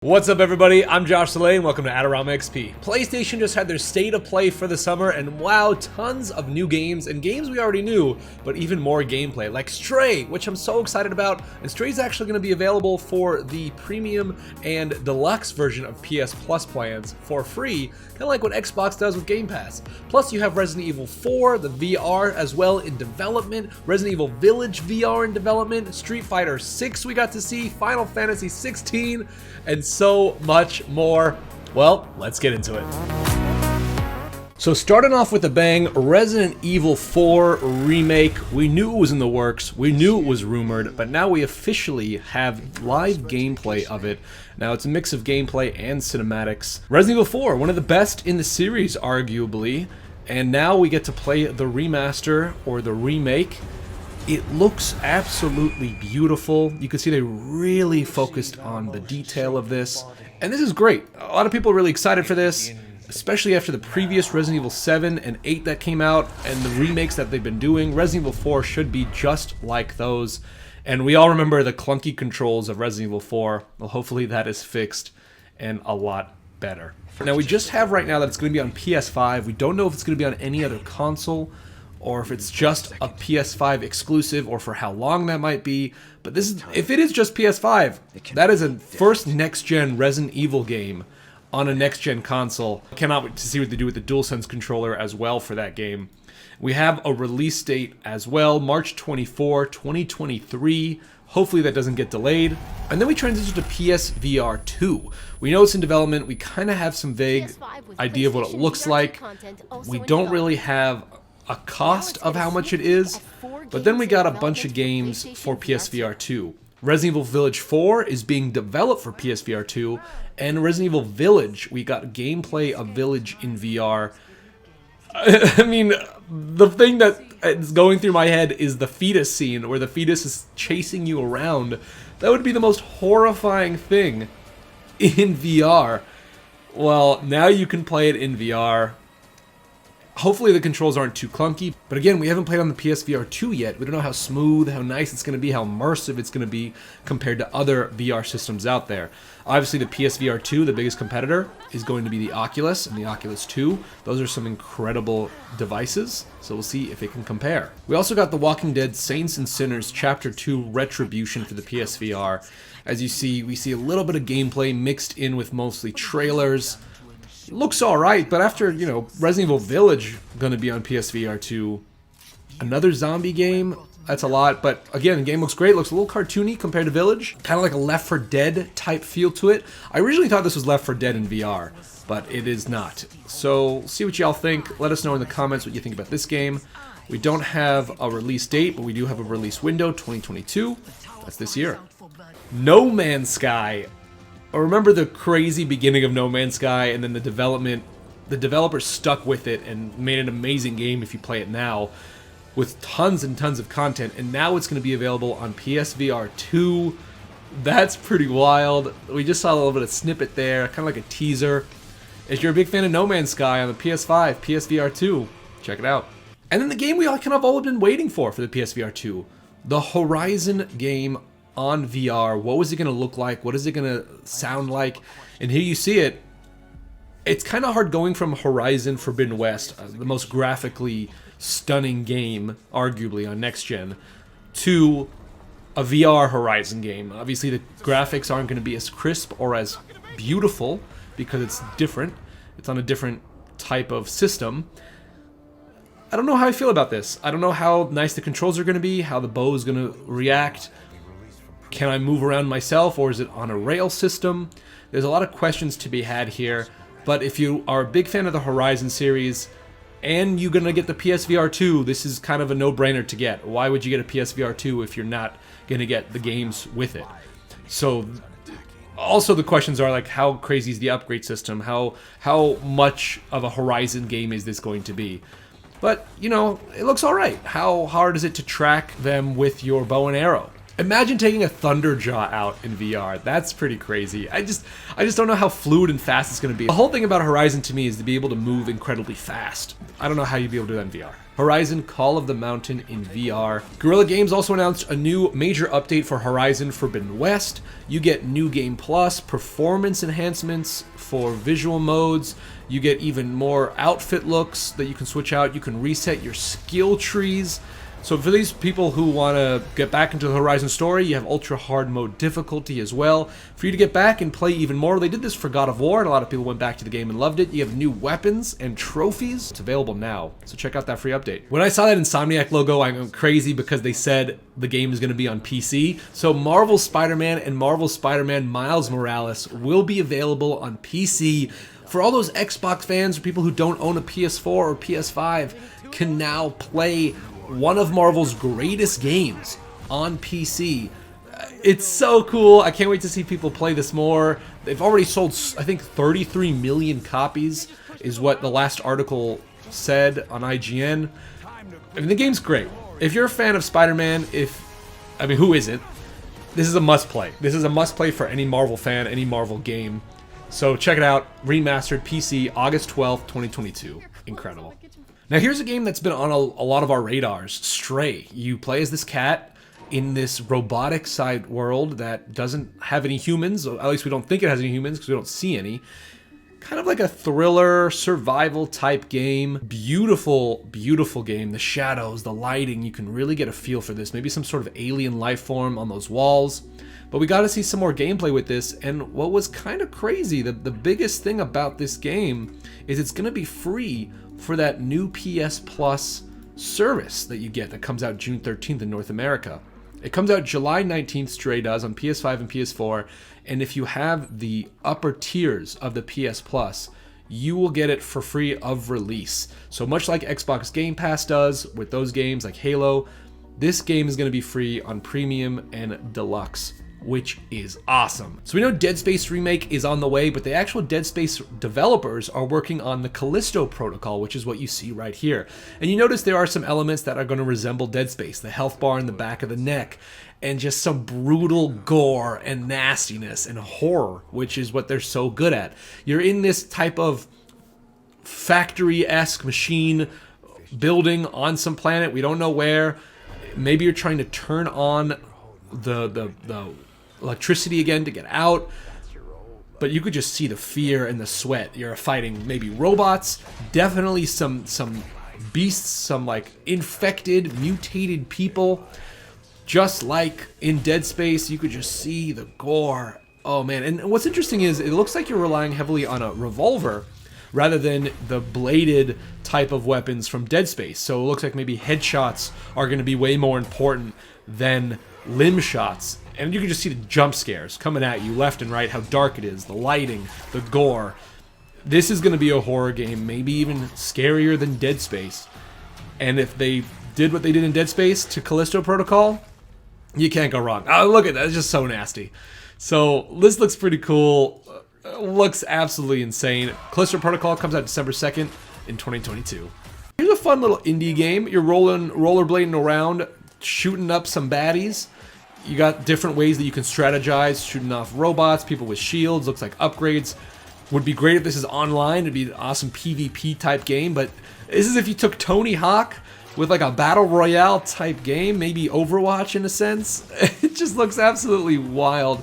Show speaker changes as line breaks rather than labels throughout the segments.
What's up everybody, I'm Josh Saleh and welcome to AdoramaXP. PlayStation just had their state of play for the summer and wow, tons of new games and games we already knew, but even more gameplay like Stray, which I'm so excited about, and Stray is actually going to be available for the premium and deluxe version of PS Plus plans for free, kind of like what Xbox does with Game Pass. Plus you have Resident Evil 4, the VR as well in development, Resident Evil Village VR in development, Street Fighter 6 we got to see, Final Fantasy 16, and so much more. Well, let's get into it. So starting off with a bang, Resident Evil 4 remake. We knew it was in the works, we knew it was rumored, but now we officially have live gameplay of it. Now it's a mix of gameplay and cinematics. Resident Evil 4, one of the best in the series arguably, and now we get to play the remaster or the remake. It looks absolutely beautiful. You can see they really focused on the detail of this. And this is great. A lot of people are really excited for this, especially after the previous Resident Evil 7 and 8 that came out and the remakes that they've been doing. Resident Evil 4 should be just like those. And we all remember the clunky controls of Resident Evil 4. Well, hopefully that is fixed and a lot better. Now we just have right now that it's going to be on PS5. We don't know if it's going to be on any other console, or if it's just a PS5 exclusive, or for how long that might be. But this is, if it is just PS5, that is a first next-gen Resident Evil game on a next-gen console. I cannot wait to see what they do with the DualSense controller as well for that game. We have a release date as well, March 24, 2023. Hopefully that doesn't get delayed. And then we transition to PSVR 2. We know it's in development. We kind of have some vague idea of what it looks like. We don't really have a cost of how much it is, but then we got a bunch of games for PSVR 2. Resident Evil Village 4 is being developed for PSVR 2, and Resident Evil Village, we got gameplay of Village in VR. I mean, the thing that is going through my head is the fetus scene, where the fetus is chasing you around. That would be the most horrifying thing in VR. Well, now you can play it in VR. Hopefully the controls aren't too clunky, but again, we haven't played on the PSVR 2 yet. We don't know how smooth, how nice it's going to be, how immersive it's going to be compared to other VR systems out there. Obviously the PSVR 2, the biggest competitor, is going to be the Oculus and the Oculus 2. Those are some incredible devices, so we'll see if it can compare. We also got The Walking Dead Saints and Sinners Chapter 2 Retribution for the PSVR. As you see, we see a little bit of gameplay mixed in with mostly trailers. Looks alright, but after, you know, Resident Evil Village going to be on PSVR 2, another zombie game, that's a lot, but again, the game looks great, looks a little cartoony compared to Village, kind of like a Left 4 Dead type feel to it. I originally thought this was Left 4 Dead in VR, but it is not. So, see what y'all think, let us know in the comments what you think about this game. We don't have a release date, but we do have a release window, 2022, that's this year. No Man's Sky. I remember the crazy beginning of No Man's Sky, and then the developers stuck with it and made an amazing game if you play it now, with tons and tons of content, and now it's going to be available on PSVR 2. That's pretty wild. We just saw a little bit of snippet there, kind of like a teaser. If you're a big fan of No Man's Sky on the PS5, PSVR 2, check it out. And then the game we all kind of all been waiting for the PSVR 2, the Horizon game on VR. What was it going to look like? What is it going to sound like? And here you see it. It's kind of hard going from Horizon Forbidden West, the most graphically stunning game, arguably, on next gen, to a VR Horizon game. Obviously, the graphics aren't going to be as crisp or as beautiful because it's different. It's on a different type of system. I don't know how I feel about this. I don't know how nice the controls are going to be, how the bow is going to react. Can I move around myself, or is it on a rail system? There's a lot of questions to be had here, but if you are a big fan of the Horizon series and you're gonna get the PSVR 2, this is kind of a no-brainer to get. Why would you get a PSVR 2 if you're not gonna get the games with it? So also the questions are like, how crazy is the upgrade system? How much of a Horizon game is this going to be? But, you know, it looks alright. How hard is it to track them with your bow and arrow? Imagine taking a Thunderjaw out in VR. That's pretty crazy. I just don't know how fluid and fast it's going to be. The whole thing about Horizon to me is to be able to move incredibly fast. I don't know how you'd be able to do that in VR. Horizon Call of the Mountain in VR. Guerrilla Games also announced a new major update for Horizon Forbidden West. You get New Game Plus, performance enhancements for visual modes. You get even more outfit looks that you can switch out. You can reset your skill trees. So for these people who want to get back into the Horizon story, you have ultra hard mode difficulty as well. For you to get back and play even more, they did this for God of War, and a lot of people went back to the game and loved it. You have new weapons and trophies. It's available now, so check out that free update. When I saw that Insomniac logo, I went crazy because they said the game is going to be on PC. So Marvel Spider-Man and Marvel Spider-Man Miles Morales will be available on PC. For all those Xbox fans or people who don't own a PS4 or PS5, can now play one of Marvel's greatest games on PC. It's so cool. I can't wait to see people play this more. They've already sold, I think, 33 million copies is what the last article said on IGN. I mean, the game's great. If you're a fan of Spider-Man, I mean, who isn't? This is a must-play. This is a must-play for any Marvel fan, any Marvel game. So check it out. Remastered PC, August 12th, 2022. Incredible. Now here's a game that's been on a lot of our radars, Stray. You play as this cat in this robotic side world that doesn't have any humans, or at least we don't think it has any humans because we don't see any. Kind of like a thriller, survival type game. Beautiful, beautiful game. The shadows, the lighting, you can really get a feel for this. Maybe some sort of alien life form on those walls. But we got to see some more gameplay with this, and what was kind of crazy, the biggest thing about this game is it's going to be free for that new PS Plus service that you get that comes out June 13th in North America. It comes out July 19th, Stray does, on PS5 and PS4, and if you have the upper tiers of the PS Plus, you will get it for free of release. So much like Xbox Game Pass does with those games like Halo, this game is going to be free on Premium and Deluxe, which is awesome. So we know Dead Space Remake is on the way, but the actual Dead Space developers are working on the Collisto Protocol, which is what you see right here. And you notice there are some elements that are going to resemble Dead Space, the health bar in the back of the neck, and just some brutal gore and nastiness and horror, which is what they're so good at. You're in this type of factory-esque machine building on some planet, we don't know where. Maybe you're trying to turn on the electricity again to get out, but you could just see the fear and the sweat. You're fighting maybe robots, definitely some beasts, some like infected, mutated people. Just like in Dead Space, you could just see the gore. Oh man, and what's interesting is it looks like you're relying heavily on a revolver rather than the bladed type of weapons from Dead Space. So it looks like maybe headshots are going to be way more important than limb shots. And you can just see the jump scares coming at you left and right, how dark it is, the lighting, the gore. This is going to be a horror game, maybe even scarier than Dead Space. And if they did what they did in Dead Space to Collisto Protocol, you can't go wrong. Oh, look at that, it's just so nasty. So this looks pretty cool. Looks absolutely insane. Collisto Protocol comes out December 2nd in 2022. Here's a fun little indie game. You're rollerblading around, shooting up some baddies. You got different ways that you can strategize, shooting off robots, people with shields. Looks like upgrades. Would be great if this is online. It'd be an awesome PvP type game, but this is if you took Tony Hawk with like a battle royale type game, maybe Overwatch in a sense. It just looks absolutely wild.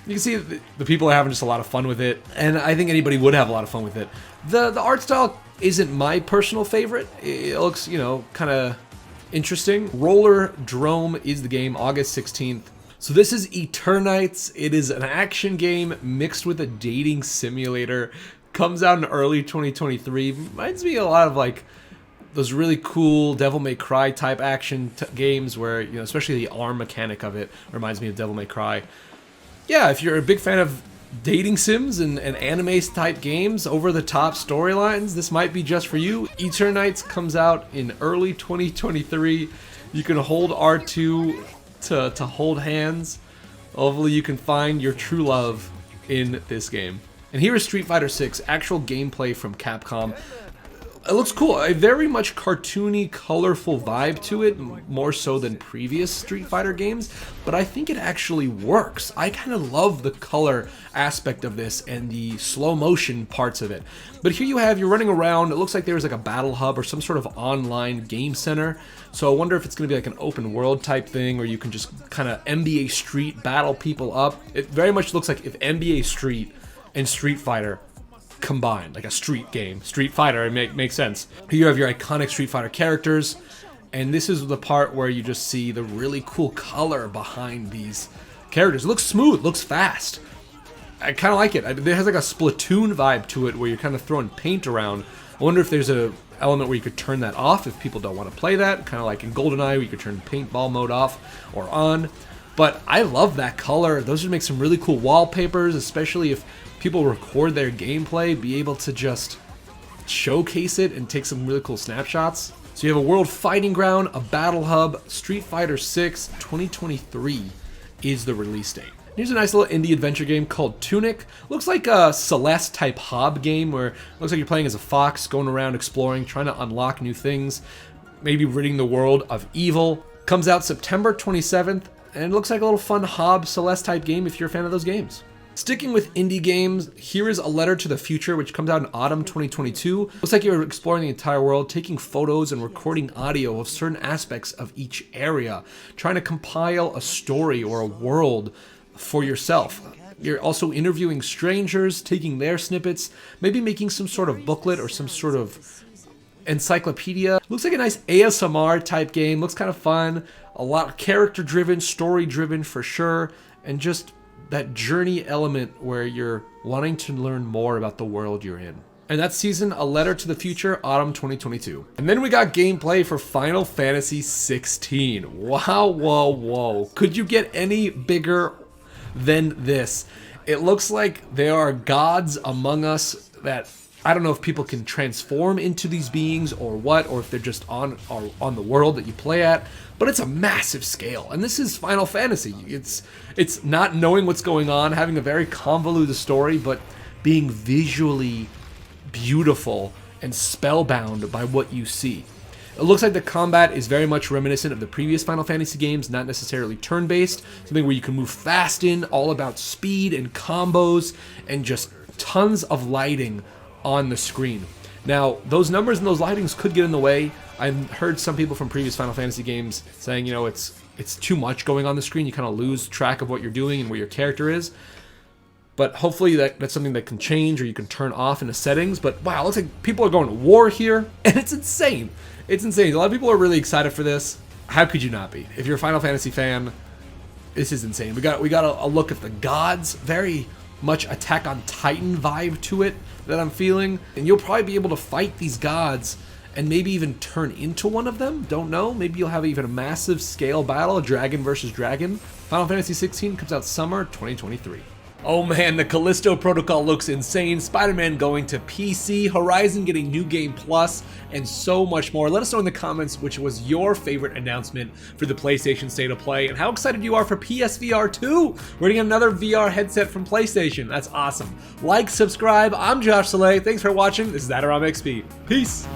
You can see the people are having just a lot of fun with it, and I think anybody would have a lot of fun with it. The art style isn't my personal favorite. It looks, you know, kind of interesting. RollerDrome is the game, August 16th. So this is Eternight. It is an action game mixed with a dating simulator. Comes out in early 2023. Reminds me a lot of like those really cool Devil May Cry type action games where, you know, especially the arm mechanic of it reminds me of Devil May Cry. Yeah, if you're a big fan of dating sims and anime type games, over the top storylines, this might be just for you. Eternight comes out in early 2023. You can hold R2 to hold hands. Hopefully you can find your true love in this game. And here is Street Fighter 6 actual gameplay from Capcom. It looks cool. A very much cartoony, colorful vibe to it, more so than previous Street Fighter games, but I think it actually works. I kind of love the color aspect of this and the slow motion parts of it. But here you have, you're running around, it looks like there's like a battle hub or some sort of online game center. So I wonder if it's going to be like an open world type thing where you can just kind of NBA Street battle people up. It very much looks like if NBA Street and Street Fighter combined, like a street game. Street Fighter, it makes sense. Here you have your iconic Street Fighter characters, and this is the part where you just see the really cool color behind these characters. It looks smooth, looks fast. I kind of like it. It has like a Splatoon vibe to it where you're kind of throwing paint around. I wonder if there's a element where you could turn that off if people don't want to play that, kind of like in GoldenEye where you could turn paintball mode off or on. But I love that color. Those would make some really cool wallpapers, especially if people record their gameplay, be able to just showcase it and take some really cool snapshots. So you have a world fighting ground, a battle hub. Street Fighter 6 2023 is the release date. Here's a nice little indie adventure game called Tunic. Looks like a Celeste type hob game where it looks like you're playing as a fox, going around exploring, trying to unlock new things, maybe ridding the world of evil. Comes out September 27th, and it looks like a little fun hob Celeste type game if you're a fan of those games. Sticking with indie games, here is A Letter to the Future, which comes out in autumn 2022. Looks like you're exploring the entire world, taking photos and recording audio of certain aspects of each area, trying to compile a story or a world for yourself. You're also interviewing strangers, taking their snippets, maybe making some sort of booklet or some sort of encyclopedia. Looks like a nice ASMR type game, looks kind of fun, a lot character driven, story driven for sure, and just that journey element where you're wanting to learn more about the world you're in. And that season, A Letter to the Future, autumn 2022. And then we got gameplay for Final Fantasy 16. Wow, whoa, whoa. Could you get any bigger than this? It looks like there are gods among us that I don't know if people can transform into these beings or what, or if they're just on the world that you play at, but it's a massive scale. And this is Final Fantasy. It's not knowing what's going on, having a very convoluted story, but being visually beautiful and spellbound by what you see. It looks like the combat is very much reminiscent of the previous Final Fantasy games, not necessarily turn-based, something where you can move fast in, all about speed and combos, and just tons of lighting on the screen. Now, those numbers and those lightings could get in the way. I've heard some people from previous Final Fantasy games saying, you know, it's too much going on the screen. You kind of lose track of what you're doing and where your character is. But hopefully that's something that can change or you can turn off in the settings. But wow, it looks like people are going to war here, and it's insane. It's insane. A lot of people are really excited for this. How could you not be? If you're a Final Fantasy fan, this is insane. We got a look at the gods, very much Attack on Titan vibe to it that I'm feeling, and you'll probably be able to fight these gods and maybe even turn into one of them. Don't know. Maybe you'll have even a massive scale battle, dragon versus dragon. Final Fantasy 16 comes out summer 2023. Oh man, the Collisto Protocol looks insane. Spider-Man going to PC, Horizon getting New Game Plus, and so much more. Let us know in the comments which was your favorite announcement for the PlayStation State of Play and how excited you are for PSVR 2. We're getting another VR headset from PlayStation. That's awesome. Like, subscribe. I'm Josh Saleh. Thanks for watching. This is AdoramaXP. Peace.